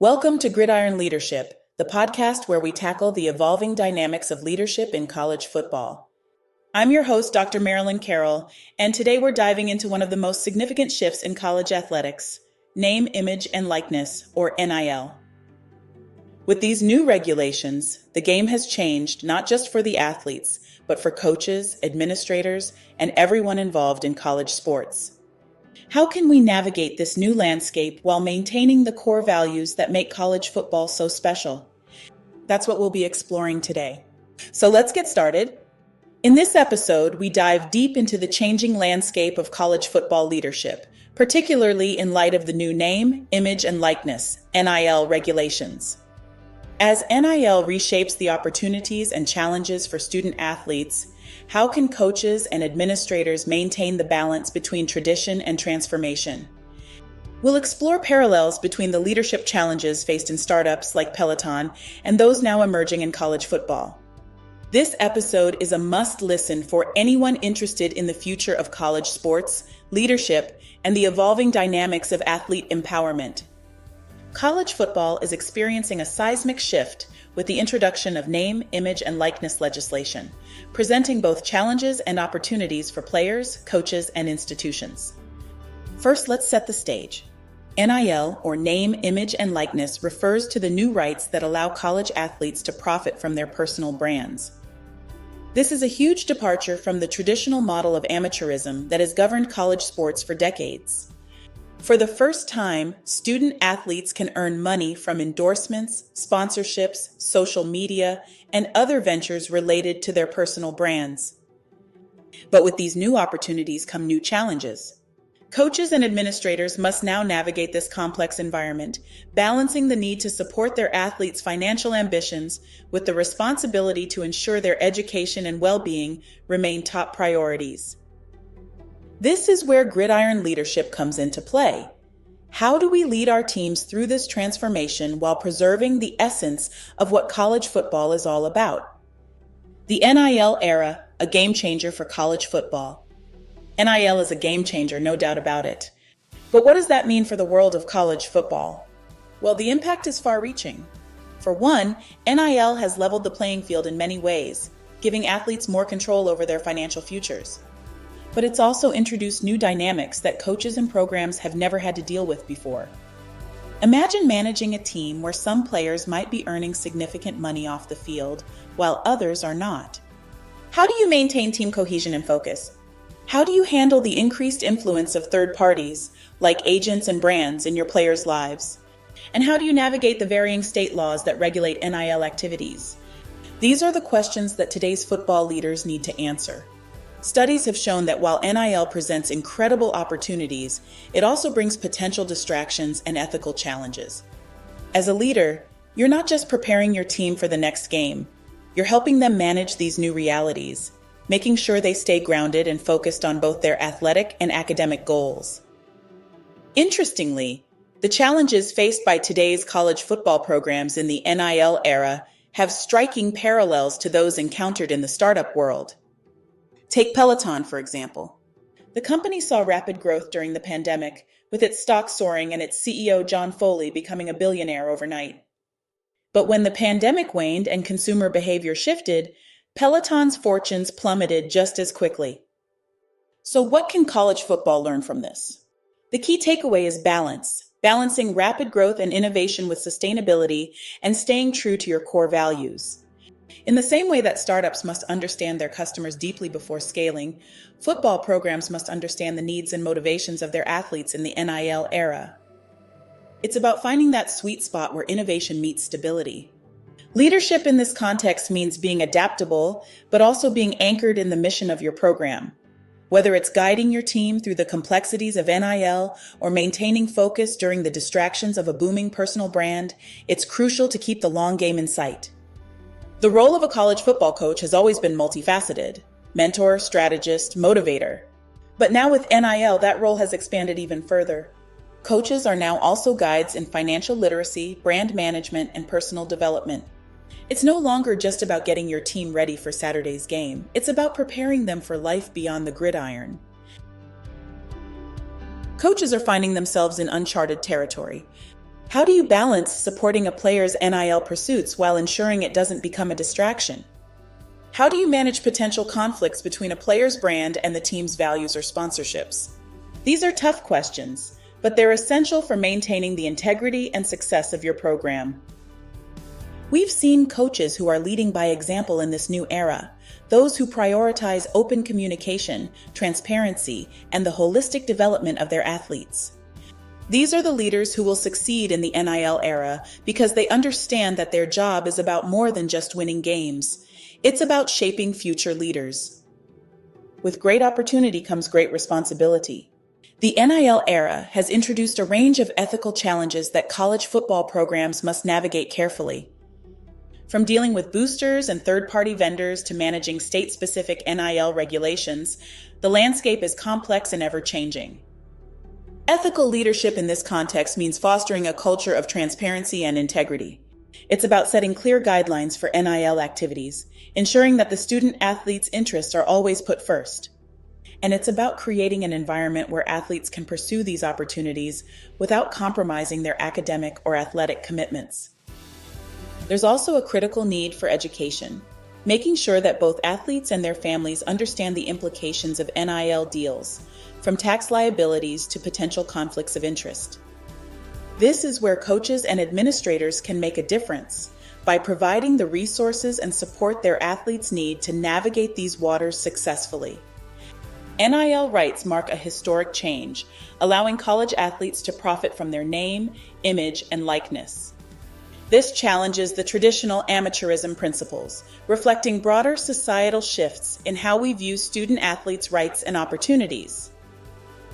Welcome to Gridiron Leadership, the podcast where we tackle the evolving dynamics of leadership in college football. I'm your host, Dr. Marilyn Carroll, and today we're diving into one of the most significant shifts in college athletics, name, image, and likeness, or NIL. With these new regulations, the game has changed not just for the athletes, but for coaches, administrators, and everyone involved in college sports. How can we navigate this new landscape while maintaining the core values that make college football so special? That's what we'll be exploring today. So let's get started. In this episode, we dive deep into the changing landscape of college football leadership, particularly in light of the new name, image, and likeness, NIL regulations. As NIL reshapes the opportunities and challenges for student athletes, how can coaches and administrators maintain the balance between tradition and transformation? We'll explore parallels between the leadership challenges faced in startups like Peloton and those now emerging in college football. This episode is a must-listen for anyone interested in the future of college sports, leadership, and the evolving dynamics of athlete empowerment. College football is experiencing a seismic shift with the introduction of name, image, and likeness legislation, presenting both challenges and opportunities for players, coaches, and institutions. First, let's set the stage. NIL, or name, image, and likeness, refers to the new rights that allow college athletes to profit from their personal brands. This is a huge departure from the traditional model of amateurism that has governed college sports for decades. For the first time, student athletes can earn money from endorsements, sponsorships, social media, and other ventures related to their personal brands. But with these new opportunities come new challenges. Coaches and administrators must now navigate this complex environment, balancing the need to support their athletes' financial ambitions with the responsibility to ensure their education and well-being remain top priorities. This is where Gridiron leadership comes into play. How do we lead our teams through this transformation while preserving the essence of what college football is all about? The NIL era, a game changer for college football. NIL is a game changer, no doubt about it. But what does that mean for the world of college football? Well, the impact is far-reaching. For one, NIL has leveled the playing field in many ways, giving athletes more control over their financial futures. But it's also introduced new dynamics that coaches and programs have never had to deal with before. Imagine managing a team where some players might be earning significant money off the field, while others are not. How do you maintain team cohesion and focus? How do you handle the increased influence of third parties, like agents and brands, in your players' lives? And how do you navigate the varying state laws that regulate NIL activities? These are the questions that today's football leaders need to answer. Studies have shown that while NIL presents incredible opportunities, it also brings potential distractions and ethical challenges. As a leader, you're not just preparing your team for the next game, you're helping them manage these new realities, making sure they stay grounded and focused on both their athletic and academic goals. Interestingly, the challenges faced by today's college football programs in the NIL era have striking parallels to those encountered in the startup world. Take Peloton, for example. The company saw rapid growth during the pandemic, with its stock soaring and its CEO John Foley becoming a billionaire overnight. But when the pandemic waned and consumer behavior shifted, Peloton's fortunes plummeted just as quickly. So what can college football learn from this? The key takeaway is balance, balancing rapid growth and innovation with sustainability and staying true to your core values. In the same way that startups must understand their customers deeply before scaling, football programs must understand the needs and motivations of their athletes in the NIL era. It's about finding that sweet spot where innovation meets stability. Leadership in this context means being adaptable, but also being anchored in the mission of your program. Whether it's guiding your team through the complexities of NIL or maintaining focus during the distractions of a booming personal brand, it's crucial to keep the long game in sight. The role of a college football coach has always been multifaceted: mentor, strategist, motivator. But now with NIL, that role has expanded even further. Coaches are now also guides in financial literacy, brand management, and personal development. It's no longer just about getting your team ready for Saturday's game. It's about preparing them for life beyond the gridiron. Coaches are finding themselves in uncharted territory. How do you balance supporting a player's NIL pursuits while ensuring it doesn't become a distraction? How do you manage potential conflicts between a player's brand and the team's values or sponsorships? These are tough questions, but they're essential for maintaining the integrity and success of your program. We've seen coaches who are leading by example in this new era, those who prioritize open communication, transparency, and the holistic development of their athletes. These are the leaders who will succeed in the NIL era because they understand that their job is about more than just winning games. It's about shaping future leaders. With great opportunity comes great responsibility. The NIL era has introduced a range of ethical challenges that college football programs must navigate carefully. From dealing with boosters and third-party vendors to managing state-specific NIL regulations, the landscape is complex and ever-changing. Ethical leadership in this context means fostering a culture of transparency and integrity. It's about setting clear guidelines for NIL activities, ensuring that the student-athlete's interests are always put first. And it's about creating an environment where athletes can pursue these opportunities without compromising their academic or athletic commitments. There's also a critical need for education, making sure that both athletes and their families understand the implications of NIL deals, from tax liabilities to potential conflicts of interest. This is where coaches and administrators can make a difference by providing the resources and support their athletes need to navigate these waters successfully. NIL rights mark a historic change, allowing college athletes to profit from their name, image, and likeness. This challenges the traditional amateurism principles, reflecting broader societal shifts in how we view student-athletes' rights and opportunities.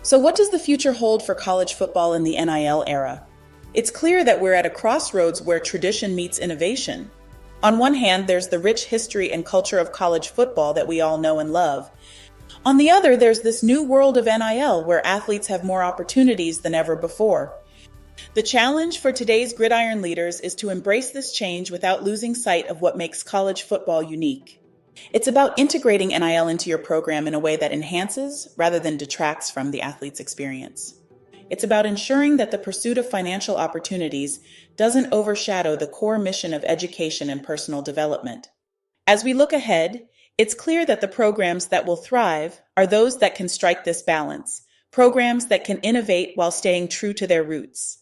So what does the future hold for college football in the NIL era? It's clear that we're at a crossroads where tradition meets innovation. On one hand, there's the rich history and culture of college football that we all know and love. On the other, there's this new world of NIL where athletes have more opportunities than ever before. The challenge for today's Gridiron leaders is to embrace this change without losing sight of what makes college football unique. It's about integrating NIL into your program in a way that enhances rather than detracts from the athlete's experience. It's about ensuring that the pursuit of financial opportunities doesn't overshadow the core mission of education and personal development. As we look ahead, it's clear that the programs that will thrive are those that can strike this balance, programs that can innovate while staying true to their roots.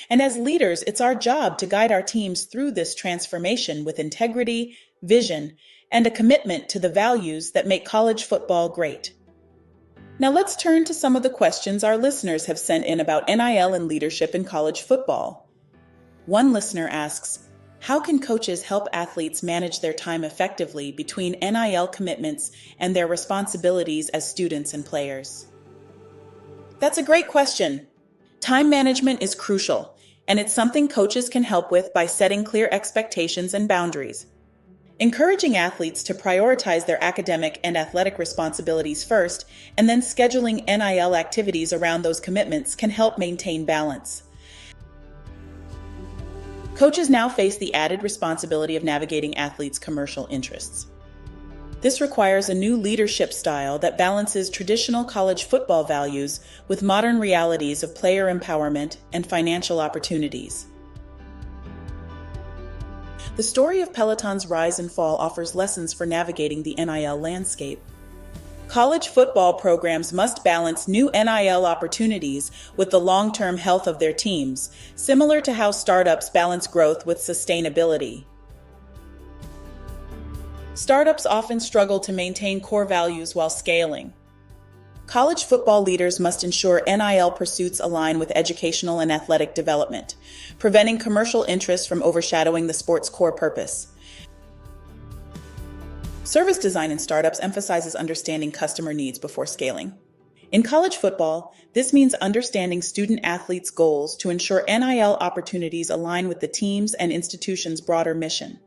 And as leaders, it's our job to guide our teams through this transformation with integrity, vision, and a commitment to the values that make college football great. Now let's turn to some of the questions our listeners have sent in about NIL and leadership in college football. One listener asks, how can coaches help athletes manage their time effectively between NIL commitments and their responsibilities as students and players? That's a great question. Time management is crucial, and it's something coaches can help with by setting clear expectations and boundaries. Encouraging athletes to prioritize their academic and athletic responsibilities first, and then scheduling NIL activities around those commitments can help maintain balance. Coaches now face the added responsibility of navigating athletes' commercial interests. This requires a new leadership style that balances traditional college football values with modern realities of player empowerment and financial opportunities. The story of Peloton's rise and fall offers lessons for navigating the NIL landscape. College football programs must balance new NIL opportunities with the long-term health of their teams, similar to how startups balance growth with sustainability. Startups often struggle to maintain core values while scaling. College football leaders must ensure NIL pursuits align with educational and athletic development, preventing commercial interests from overshadowing the sport's core purpose. Service design in startups emphasizes understanding customer needs before scaling. In college football, this means understanding student-athletes' goals to ensure NIL opportunities align with the team's and institution's broader mission.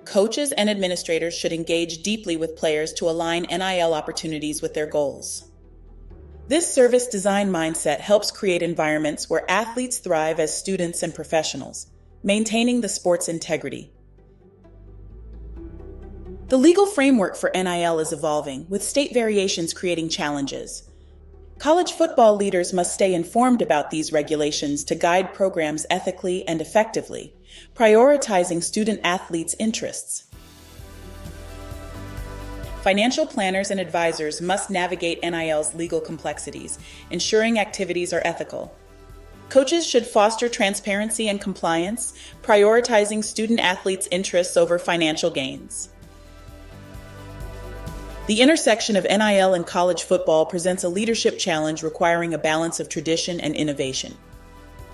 Coaches and administrators should engage deeply with players to align NIL opportunities with their goals. This service design mindset helps create environments where athletes thrive as students and professionals, maintaining the sport's integrity. The legal framework for NIL is evolving, with state variations creating challenges. College football leaders must stay informed about these regulations to guide programs ethically and effectively, prioritizing student athletes' interests. Financial planners and advisors must navigate NIL's legal complexities, ensuring activities are ethical. Coaches should foster transparency and compliance, prioritizing student athletes' interests over financial gains. The intersection of NIL and college football presents a leadership challenge requiring a balance of tradition and innovation.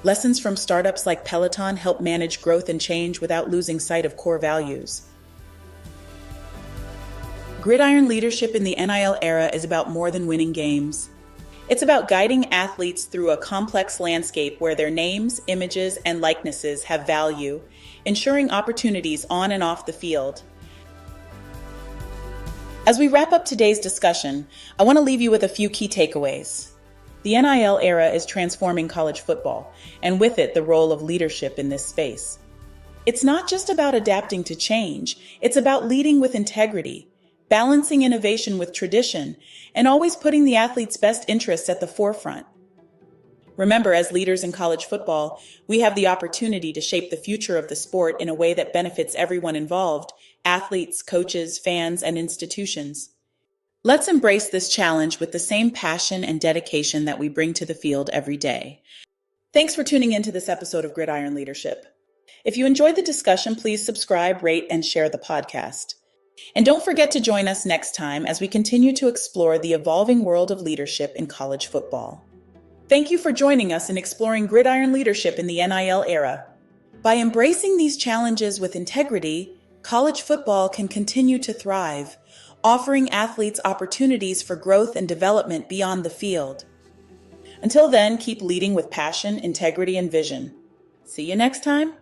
Lessons from startups like Peloton help manage growth and change without losing sight of core values. Gridiron leadership in the NIL era is about more than winning games. It's about guiding athletes through a complex landscape where their names, images, and likenesses have value, ensuring opportunities on and off the field. As we wrap up today's discussion, I want to leave you with a few key takeaways. The NIL era is transforming college football, and with it, the role of leadership in this space. It's not just about adapting to change, it's about leading with integrity, balancing innovation with tradition, and always putting the athlete's best interests at the forefront. Remember, as leaders in college football, we have the opportunity to shape the future of the sport in a way that benefits everyone involved: athletes, coaches, fans, and institutions. Let's embrace this challenge with the same passion and dedication that we bring to the field every day. Thanks for tuning into this episode of Gridiron Leadership. If you enjoyed the discussion, please subscribe, rate, and share the podcast. And don't forget to join us next time as we continue to explore the evolving world of leadership in college football. Thank you for joining us in exploring gridiron leadership in the NIL era. By embracing these challenges with integrity, college football can continue to thrive, offering athletes opportunities for growth and development beyond the field. Until then, keep leading with passion, integrity, and vision. See you next time.